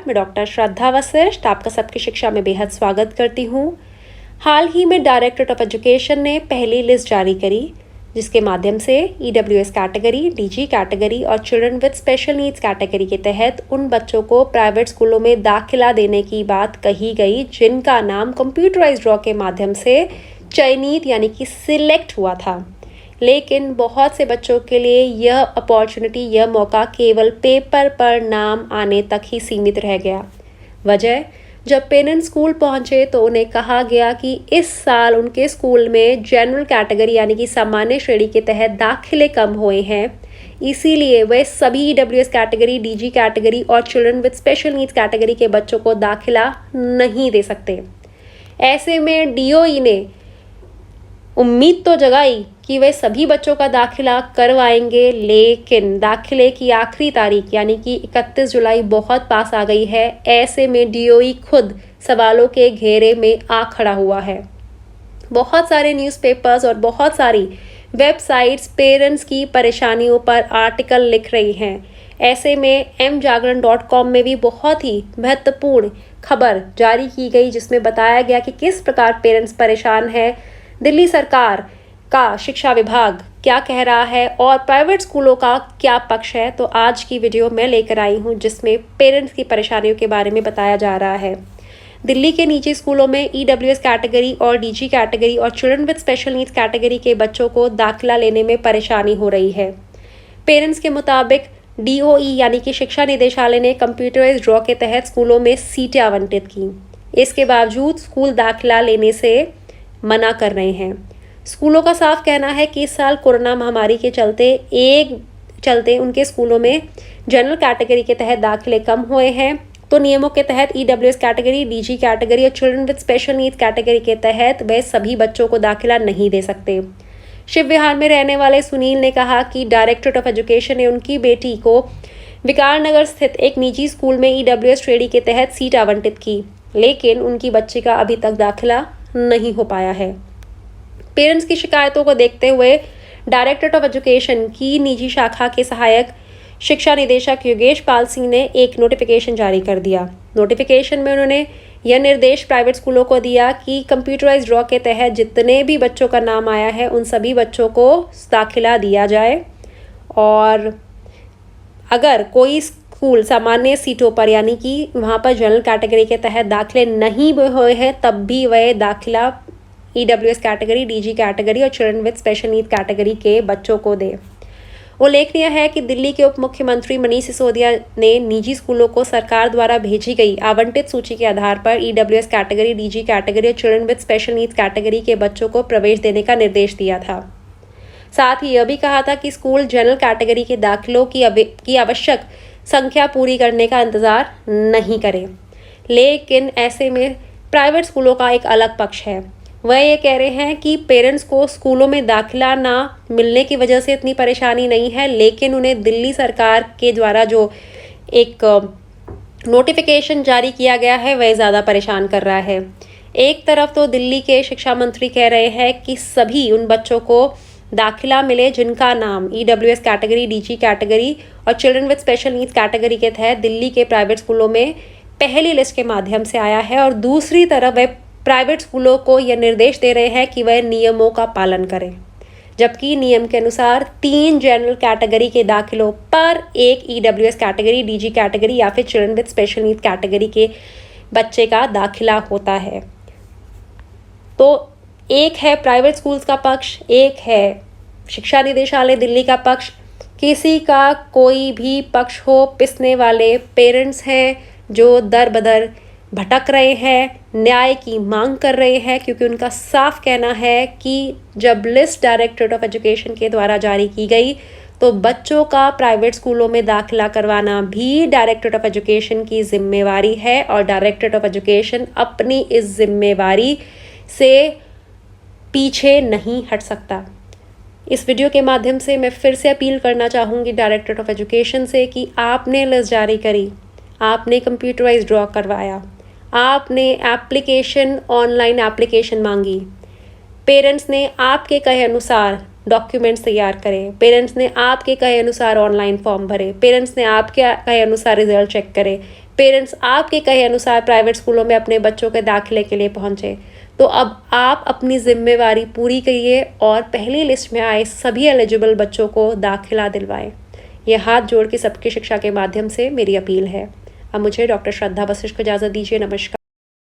नमस्कार, मैं डॉक्टर श्रद्धा वशिष्ठ आपका सबकी शिक्षा में बेहद स्वागत करती हूँ। हाल ही में डायरेक्टरेट ऑफ एजुकेशन ने पहली लिस्ट जारी करी, जिसके माध्यम से EWS कैटेगरी, DG कैटेगरी और children with special needs category के तहत उन बच्चों को प्राइवेट स्कूलों में दाखिला देने की बात कही गई जिनका नाम कंप्यूटराइज्ड ड्रॉ के माध्यम से चयनित यानी कि सिलेक्ट हुआ था। लेकिन बहुत से बच्चों के लिए यह अपॉर्चुनिटी, यह मौका केवल पेपर पर नाम आने तक ही सीमित रह गया। वजह, जब पेरेंट्स स्कूल पहुंचे तो उन्हें कहा गया कि इस साल उनके स्कूल में जनरल कैटेगरी यानी कि सामान्य श्रेणी के तहत दाखिले कम हुए हैं, इसीलिए वे सभी EWS कैटेगरी, DG कैटेगरी और children with special needs category के बच्चों को दाखिला नहीं दे सकते। ऐसे में DOE ने उम्मीद तो जगाई कि वे सभी बच्चों का दाखिला करवाएंगे, लेकिन दाखिले की आखिरी तारीख यानी कि 31 जुलाई बहुत पास आ गई है। ऐसे में DOE खुद सवालों के घेरे में आ खड़ा हुआ है। बहुत सारे न्यूज़पेपर्स और बहुत सारी वेबसाइट्स पेरेंट्स की परेशानियों पर आर्टिकल लिख रही हैं। ऐसे में mjagran.com में भी बहुत ही महत्वपूर्ण खबर जारी की गई, जिसमें बताया गया कि किस प्रकार पेरेंट्स परेशान है, दिल्ली सरकार का शिक्षा विभाग क्या कह रहा है और प्राइवेट स्कूलों का क्या पक्ष है। तो आज की वीडियो मैं लेकर आई हूँ, जिसमें पेरेंट्स की परेशानियों के बारे में बताया जा रहा है। दिल्ली के निजी स्कूलों में EWS कैटेगरी और DG कैटेगरी और children with special needs category के बच्चों को दाखिला लेने में परेशानी हो रही है। पेरेंट्स के मुताबिक DOE यानी कि शिक्षा निदेशालय ने कंप्यूटराइज्ड ड्रॉ के तहत स्कूलों में सीटें आवंटित की। इसके बावजूद स्कूल दाखिला लेने से मना कर रहे हैं। स्कूलों का साफ कहना है कि इस साल कोरोना महामारी के चलते उनके स्कूलों में जनरल कैटेगरी के तहत दाखिले कम हुए हैं, तो नियमों के तहत EWS कैटेगरी, DG कैटेगरी और children with special needs category के तहत वे सभी बच्चों को दाखिला नहीं दे सकते। शिव विहार में रहने वाले सुनील ने कहा कि डायरेक्टरेट ऑफ एजुकेशन ने उनकी बेटी को विकार नगर स्थित एक निजी स्कूल में EWS श्रेणी के तहत सीट आवंटित की, लेकिन उनकी बच्ची का अभी तक दाखिला नहीं हो पाया है। पेरेंट्स की शिकायतों को देखते हुए डायरेक्टरेट ऑफ एजुकेशन की निजी शाखा के सहायक शिक्षा निदेशक योगेश पाल सिंह ने एक नोटिफिकेशन जारी कर दिया। नोटिफिकेशन में उन्होंने यह निर्देश प्राइवेट स्कूलों को दिया कि कंप्यूटराइज्ड ड्रॉ के तहत जितने भी बच्चों का नाम आया है उन सभी बच्चों को दाखिला दिया जाए, और अगर कोई स्कूल सामान्य सीटों पर यानी कि वहाँ पर जनरल कैटेगरी के तहत दाखिले नहीं हुए हैं तब भी वह दाखिला EWS कैटेगरी, DG कैटेगरी और children with special need category के बच्चों को दे। उल्लेखनीय है कि दिल्ली के उप मुख्यमंत्री मनीष सिसोदिया ने निजी स्कूलों को सरकार द्वारा भेजी गई आवंटित सूची के आधार पर EWS कैटेगरी, DG कैटेगरी और children with special needs category के बच्चों को प्रवेश देने का निर्देश दिया था। साथ ही यह भी कहा था कि स्कूल जनरल कैटेगरी के दाखिलों की आवश्यक संख्या पूरी करने का इंतजार नहीं करें। लेकिन ऐसे में प्राइवेट स्कूलों का एक अलग पक्ष है। वह ये कह रहे हैं कि पेरेंट्स को स्कूलों में दाखिला ना मिलने की वजह से इतनी परेशानी नहीं है, लेकिन उन्हें दिल्ली सरकार के द्वारा जो एक नोटिफिकेशन जारी किया गया है वह ज़्यादा परेशान कर रहा है। एक तरफ तो दिल्ली के शिक्षा मंत्री कह रहे हैं कि सभी उन बच्चों को दाखिला मिले जिनका नाम EWS कैटेगरी, DG कैटेगरी और children with special needs category के तहत दिल्ली के प्राइवेट स्कूलों में पहली लिस्ट के माध्यम से आया है, और दूसरी तरफ वह प्राइवेट स्कूलों को यह निर्देश दे रहे हैं कि वह नियमों का पालन करें, जबकि नियम के अनुसार 3 जनरल कैटेगरी के दाखिलों पर एक EWS कैटेगरी, DG कैटेगरी या फिर children with special need category के बच्चे का दाखिला होता है। तो एक है प्राइवेट स्कूल्स का पक्ष, एक है शिक्षा निदेशालय दिल्ली का पक्ष। किसी का कोई भी पक्ष हो, पिसने वाले पेरेंट्स हैं जो दर बदर भटक रहे हैं, न्याय की मांग कर रहे हैं, क्योंकि उनका साफ कहना है कि जब लिस्ट डायरेक्टरेट ऑफ एजुकेशन के द्वारा जारी की गई तो बच्चों का प्राइवेट स्कूलों में दाखिला करवाना भी डायरेक्टरेट ऑफ एजुकेशन की जिम्मेवारी है, और डायरेक्टरेट ऑफ एजुकेशन अपनी इस जिम्मेवारी से पीछे नहीं हट सकता। इस वीडियो के माध्यम से मैं फिर से अपील करना चाहूँगी डायरेक्टरेट ऑफ एजुकेशन से कि आपने लिस्ट जारी करी, आपने कंप्यूटराइज्ड ड्रॉ करवाया, आपने एप्लीकेशन ऑनलाइन एप्लीकेशन मांगी, पेरेंट्स ने आपके कहे अनुसार डॉक्यूमेंट्स तैयार करें, पेरेंट्स ने आपके कहे अनुसार ऑनलाइन फॉर्म भरे, पेरेंट्स ने आपके कहे अनुसार रिजल्ट चेक करे, पेरेंट्स आपके कहे अनुसार प्राइवेट स्कूलों में अपने बच्चों के दाखिले के लिए पहुंचे। तो अब आप अपनी जिम्मेवारी पूरी करिए और पहली लिस्ट में आए सभी एलिजिबल बच्चों को दाखिला दिलवाएं। यह हाथ जोड़ के सबकी शिक्षा के माध्यम से मेरी अपील है। अब मुझे डॉक्टर श्रद्धा वशिष्ठ को इजाज़त दीजिए। नमस्कार।